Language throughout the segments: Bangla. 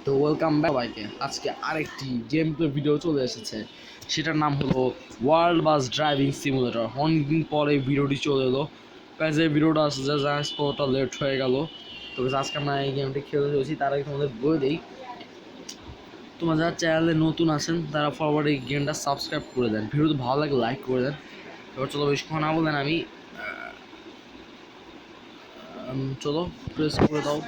তো ওয়েলকাম ব্যাক সবাইকে। আজকে আরেকটি গেম প্লে ভিডিও চলে এসেছে, সেটার নাম হলো ওয়ার্ল্ড বাস ড্রাইভিং সিমুলেটর। অনেকদিন পরে ভিডিওটি চলে এলো, কাজে ভিডিওটা আসছে কতটা লেট হয়ে গেল। তো আজকে আমরা এই গেমটি খেলতে চলেছি। তার আগে তোমাদের বলে দিই, তোমরা যারা চ্যানেলে নতুন আছেন তারা ফরওয়ার্ড এই গেমটা সাবস্ক্রাইব করে দেন, ভিডিওতে ভালো লাগে লাইক করে দেন। এবার চলো বেশি কথা না বলেন, আমি চলো প্রেস করে দাও।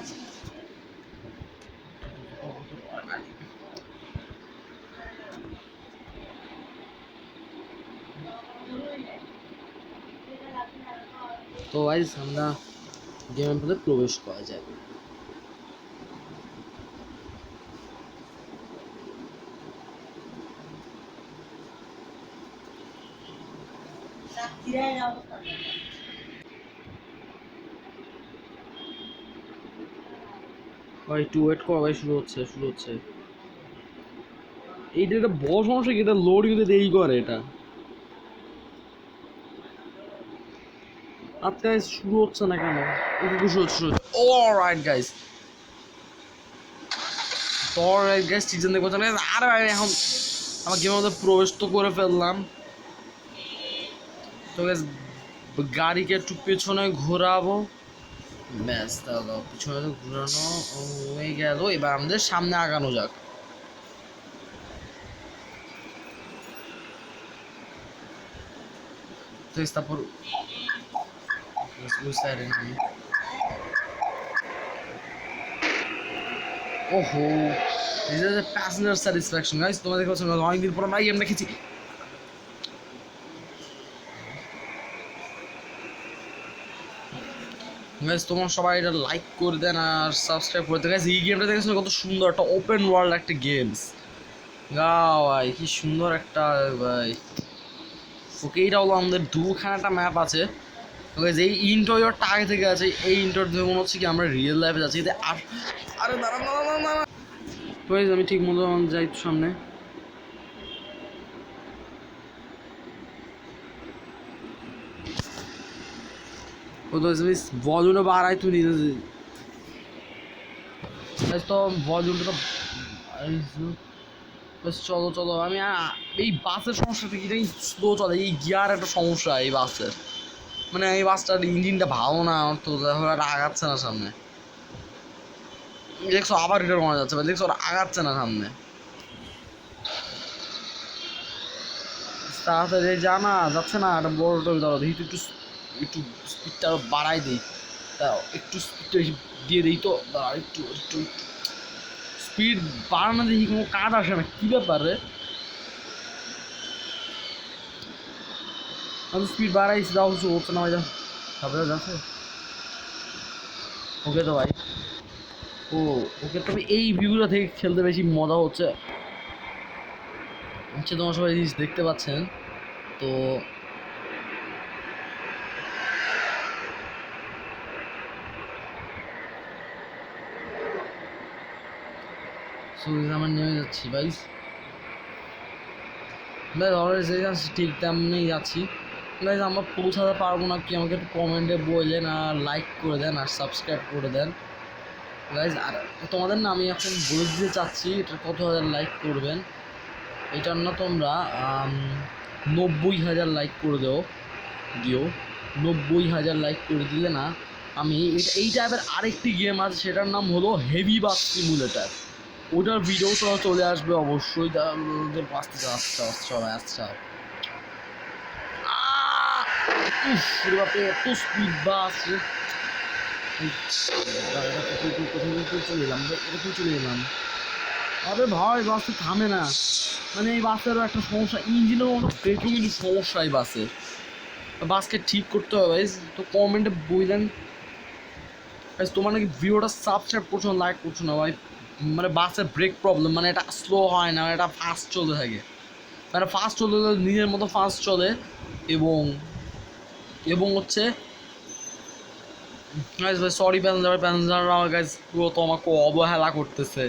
তো গাইস আমরা গেমের মধ্যে প্রবেশ করা যায়। ভাই একটু ওয়েট করো ভাই, শুরু হচ্ছে। এইটা একটা বড় সমস্যা কি, এটা লোড কিন্তু দেরি করে এটা। আজকে শুরু হচ্ছে না কেন? শুরু হচ্ছে। অলরাইট গাইস, ঠিক জানতে পারছেন। আরে ভাই এখন আমার গেমের মধ্যে প্রবেশ তো করে ফেললাম। তো গাইস গাড়িকে একটু পেছনে ঘোরাবো, ব্যাস তাহলে পিছনে তো ঘোরানো হয়ে গেল। এবার আমাদের সামনে আগানো যাক। তো তারপর ওহো, this is a passenger satisfaction guys। তোমাদের কাছে অনেকদিন পর আমরা গেম দেখেছি। গাইস তোমরা সবাই এটা লাইক করে দেন আর সাবস্ক্রাইব করে দেন। গাইস এই গেমটা দেখেছো কত সুন্দর, একটা ওপেন ওয়ার্ল্ড একটা গেমস। ভাই কি সুন্দর একটা ভাই। ওকে, এইটা হলো আমাদের দুখানাটা ম্যাপ আছে। এই ইন্টোরিয়রটা আগে থেকে আছে, এই ইন্টোরিয়র দেখে মনে হচ্ছে কি আমরা রিয়েল লাইফে যাচ্ছি। আরে দাঁড়ান আমি ঠিক মতো যাই সামনে। ও তো ভলিউমটা বাড়াই তুই তো ভলিউমটা তো চলো আমি এই বাসের সমস্যাটা কি জানি, স্লো চলে। এই গিয়ার একটা সমস্যা এই বাসের, মানে এই বাসটার ইঞ্জিনটা ভালো না, আমার তো আর আগাচ্ছে না সামনে। দেখছো আবার রিটার্ন করা যাচ্ছে, দেখছো ওরা আগাচ্ছে না সামনে। তাড়াতাড়ি জানা যাচ্ছে না, একটা বড় ধরো দেখি তো, একটু একটু স্পিডটা আরো বাড়াই দিই। তা একটু স্পিডটা দিয়ে দিই তো, একটু একটু স্পিড বাড়ানো দেখি কোনো কাজ আসে না, কী ব্যাপার রে? আমি স্পিড বাড়াইছি, তাও কিছু হচ্ছে না ভাই। তারপরে যাচ্ছে ওকে তো ভাই। ও ওকে, তবে এই ভিউগুলো থেকে খেলতে বেশি মজা হচ্ছে। তোমার সবাই জিনিস দেখতে পাচ্ছেন তো। আমরা নেমে যাচ্ছি ভাই, অলরেডি যাচ্ছি, ঠিক তেমনি যাচ্ছি। গাইজ আমরা পৌঁছাতে পারবো না কি, আমাকে একটু কমেন্টে বললেন আর লাইক করে দেন আর সাবস্ক্রাইব করে দেন গাইজ। আর তোমাদের না আমি এখন বলে দিতে চাচ্ছি এটা কত হাজার লাইক করবেন। এটার না তোমরা 90,000 লাইক করে দিও 90,000 লাইক করে দিলে না আমি এই টাইপের আরেকটি গেম আছে, সেটার নাম হলো হেভি বাস সিমুলেটার। ওটার ভিডিও তো চলে আসবে অবশ্যই। আচ্ছা এত স্পিড বাস, চলে এলাম। আরে ভাই বাস তো থামে না, মানে এই বাসেরও একটা সমস্যা, ইঞ্জিনের মতো ব্রেকেও কিন্তু সমস্যা এই বাসের। বাসকে ঠিক করতে হবে ভাই। তো কমেন্টে বললেন তোমার নাকি ভিডিওটা সাবস্ক্রাইব করছো না, লাইক করছো না ভাই। মানে বাসের ব্রেক প্রবলেম, মানে এটা স্লো হয় না, এটা ফাস্ট চলতে থাকে। মানে ফাস্ট চলতে নিজের মতো ফাস্ট চলে। এবং এবং হচ্ছে ভাই সরি প্যাসেঞ্জাররা আমার কাছে পুরো তো আমাকে অবহেলা করতেছে,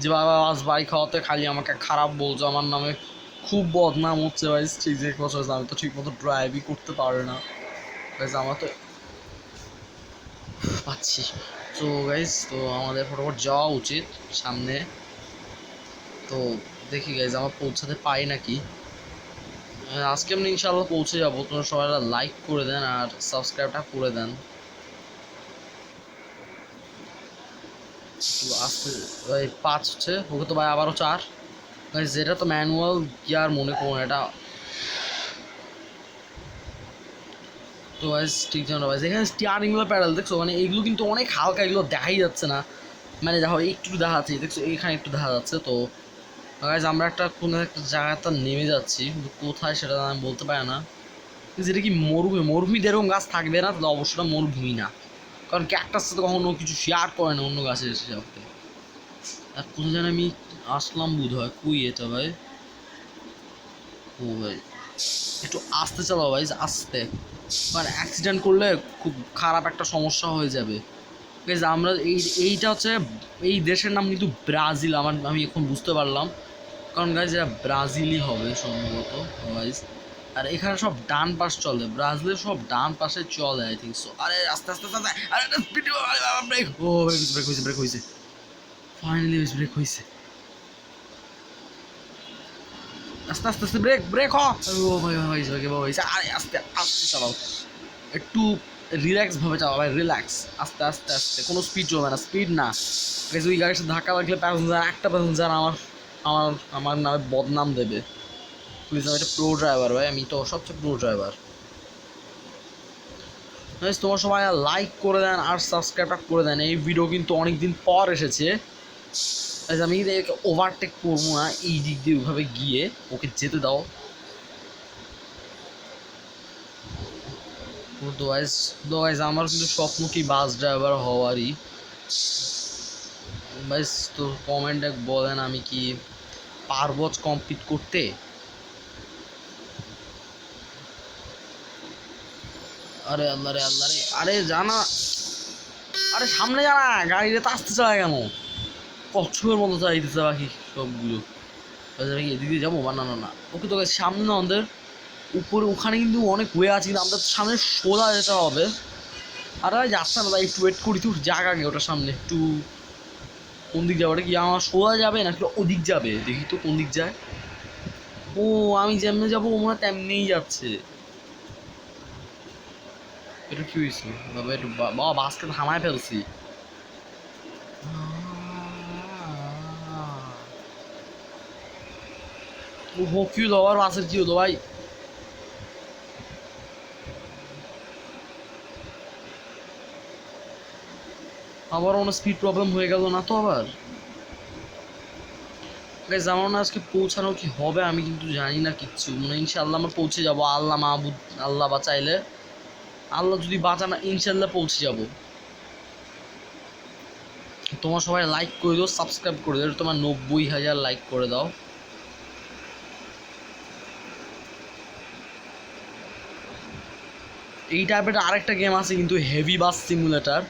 যে বাবা বাস বাড়ি খাওয়াতে খালি আমাকে খারাপ বলছো, আমার নামে খুব বদনাম হচ্ছে ভাই। ঠিক যে কথা হচ্ছে, আমি তো ঠিক মতো ড্রাইভই করতে পারি না গাইজ, আমার তো পাচ্ছি। তো গাইজ তো আমাদের ফটোফট যাওয়া উচিত সামনে। তো দেখি গাইজ আমার পৌঁছাতে পারি নাকি। আজকে আমি ইনশাআল্লাহ পৌঁছে যাবো। তোমরা সবাই লাইক করে দেন আর সাবস্ক্রাইবটা করে দেন। আজকে ভাই 5 হচ্ছে, ওকে তো ভাই আবারও 4। গাইজ যেটা তো ম্যানুয়াল গিয়ার মনে করুন এটা। তো গাইজ ঠিক জানো ভাই, এখানে স্টিয়ারিংগুলো প্যাডেল দেখছো, মানে এইগুলো কিন্তু অনেক হালকা, এগুলো দেখাই যাচ্ছে না, মানে দেখো একটু দেখা যাচ্ছে, দেখছো এখানে একটু দেখা যাচ্ছে। তো গাইজ আমরা কোনো একটা জায়গাতে নেমে যাচ্ছি, কিন্তু কোথায় সেটা আমি বলতে পারি না। যেটা কি মরুভূমিতে এরকম গাছ থাকবে না, তাহলে অবশ্যই মরুভূমি না, কারণ ক্যাকটাস তো কখনো কিছু শেয়ার করে না অন্য গাছের সাথে। আর কোথায় যেন আমি আসলাম বোধ হয়, কই এটা ভাই? ও ভাই একটু আস্তে চালাও ভাই, আস্তে, কারণ অ্যাক্সিডেন্ট করলে খুব খারাপ একটা সমস্যা হয়ে যাবে। গাইজ আমরা এইটা হচ্ছে, এই দেশের নাম কিন্তু ব্রাজিল, আমি এখন বুঝতে পারলাম, কারণ গাইজ এটা ব্রাজিলই হবে সম্ভবত গাইজ। আর এখানে সব ডান পাশ চলে, ব্রাজিলের সব ডান পাশে চলে আই থিঙ্ক সো। আরে আস্তে আস্তে আস্তে, আরে স্পিড, ব্রেক, ও ব্রেক হয়েছে ফাইনালি ব্রেক হয়েছে। আস্তে আস্তে আস্তে ব্রেক ও ভাই হয়েছে। আরে আস্তে আস্তে চালাও, একটু রিল্যাক্স ভাবে চালাও ভাই, রিল্যাক্স, আস্তে আস্তে আস্তে, কোনো স্পিড চলবে না, স্পিড না। ওই গাড়ির সাথে ধাক্কা লাগলে প্যাসেঞ্জার, একটা প্যাসেঞ্জার আমার আমার আমার নামে বদনাম দেবে। প্লিজ, আমি একটা প্রো ড্রাইভার ভাই, আমি তো সবচেয়ে প্রো ড্রাইভার। তোমার সবাই লাইক করে দেন আর সাবস্ক্রাইবটা করে দেন। এই ভিডিও কিন্তু অনেকদিন পর এসেছে, আমি ওভারটেক করবো না এই দিক দিয়ে, ওইভাবে গিয়ে ওকে যেতে দাও। দোয়াইজ আমার কিন্তু স্বপ্ন কি বাস ড্রাইভার হওয়ারই। ভাই তো কমেন্টে বলেন আমি কি পারবো কমপ্লিট করতে? আরে আল্লাহ রে আল্লাহ রে, আরে জানা, আরে সামনে জানা, গাড়িতে তো আসতে চায় কেন? কচ্ছপের মতো চাইতেছে বাকি সবগুলো। আমি এদিকে যাবো বা না না না, ওকে তো সামনে না আমাদের উপরে, ওখানে কিন্তু অনেক ওয়ে আছে, কিন্তু আমাদের সামনে সোজা যেতে হবে। আর যাচ্ছে না ভাই, একটু ওয়েট করি, তো জায়গা আগে ওটার সামনে একটু। কোন দিক যাবে ওটা, কি আমার সোজা যাবে নাকি ওদিক যাবে? দেখি তো কোন দিক যায়। ও আমি যেমনি যাবো ও মনে হয় তেমনিই যাচ্ছে। এটা কি হয়েছে বাবা? একটু বাবা বাসকে থামায় ফেলছি। ও কি হলো আবার, বাসের কি হলো ভাই? আবার অনেক স্পিড প্রবলেম হয়ে গেল না তো আবার? আমার না আজকে পৌঁছানো কি হবে আমি কিন্তু জানি না কিচ্ছু, মানে ইনশাল্লাহ আমরা পৌঁছে যাবো, আল্লাহ মাহবুদ, আল্লাহ বাঁচাইলে, আল্লাহ যদি বাঁচানা, ইনশাল্লাহ পৌঁছে যাবো। তোমার সবাই লাইক করে দাও, সাবস্ক্রাইব করে দাও, তোমার 90,000 লাইক করে দাও। এই টাইপের আরেকটা গেম আছে কিন্তু, হেভি বাস সিমুলেটার।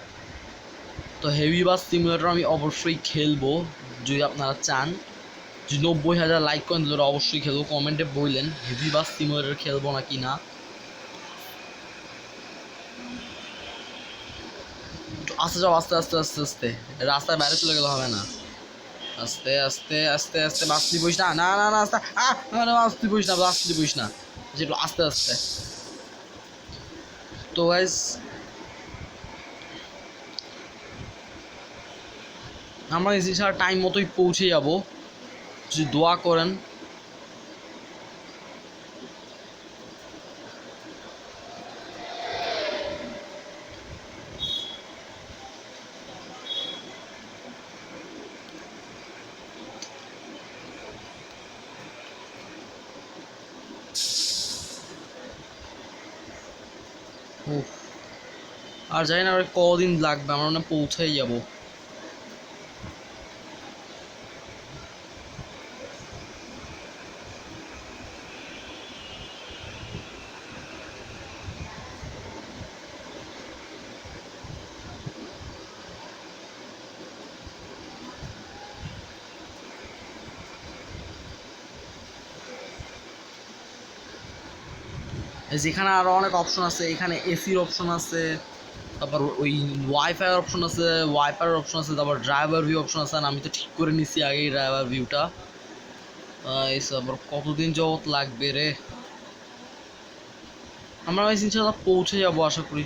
তো হেভি বাস সিমুলেটার আমি অবশ্যই খেলবো যদি আপনারা চান। যদি 90,000 লাইক করেন তাহলে অবশ্যই খেলবো। কমেন্টে বললেন হেভি বাস সিমুলেটার খেলবো নাকি না। একটু আস্তে যাও, আস্তে আস্তে আস্তে আস্তে, রাস্তায় বাইরে চলে গেলে হবে না। আস্তে আস্তে আস্তে আস্তে, বাসলি বইস না, না না না আস্তে, বাসলি বইস না, বাসলি বইস না, যেগুলো আস্তে আস্তে। তো গাইস আমরা ইনশাআল্লাহ টাইম মতোই পৌঁছে যাব, যদি দোয়া করেন। আর জানি না আর কদিন লাগবে, আমরা না পৌঁছেই যাব। যেখানে আরও অনেক অপশন আছে, এখানে এসির অপশন আছে, তারপর ওই ওয়াইফাইয়ের অপশন আছে, তারপর ড্রাইভার ভিউ অপশন আছে। আর আমি তো ঠিক করে নিচ্ছি আগেই ড্রাইভার ভিউটা, আবার কতদিন যাবত লাগবে রে? আমরা গাইস ইনশাআল্লাহ পৌঁছে যাবো আশা করি।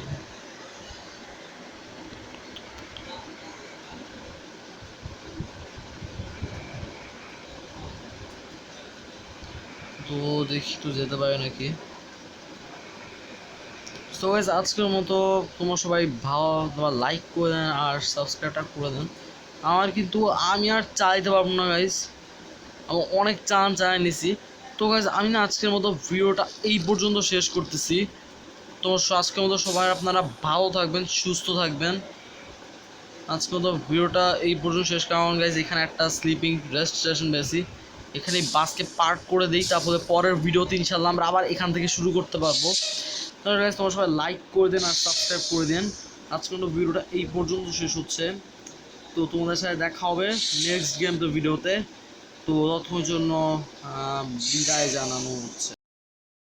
তো দেখি তো যেতে পারে নাকি। তো গাইস আজকের মতো তোমরা সবাই ভালো তোমার লাইক করে দেন আর সাবস্ক্রাইবটা করে দেন। আমার কিন্তু আমি আর চালাইতে পারবো না গাইস, আমি অনেক চালাই নিছি। তো গাইস আমি না আজকের মতো ভিডিওটা এই পর্যন্ত শেষ করতেছি। তো আজকের মতো সবাই আপনারা ভালো থাকবেন, সুস্থ থাকবেন। আজকের মতো ভিডিওটা এই পর্যন্ত শেষ, কারণ গাইস এখানে একটা স্লিপিং রেস্ট স্টেশন বেশি, এখানে বাসকে পার্ক করে দিই, তারপরে পরের ভিডিওতে ইনশাল্লাহ আমরা আবার এখান থেকে শুরু করতে পারবো। তাহলে গাইস তোমরা সবাই লাইক করে দেন আর সাবস্ক্রাইব করে দেন। আজকের মতো ভিডিওটা এই পর্যন্ত শেষ হচ্ছে। তো তোমাদের সাথে দেখা হবে নেক্সট গেম তো ভিডিওতে। তো ততক্ষণের জন্য বিদায় জানানো হচ্ছে।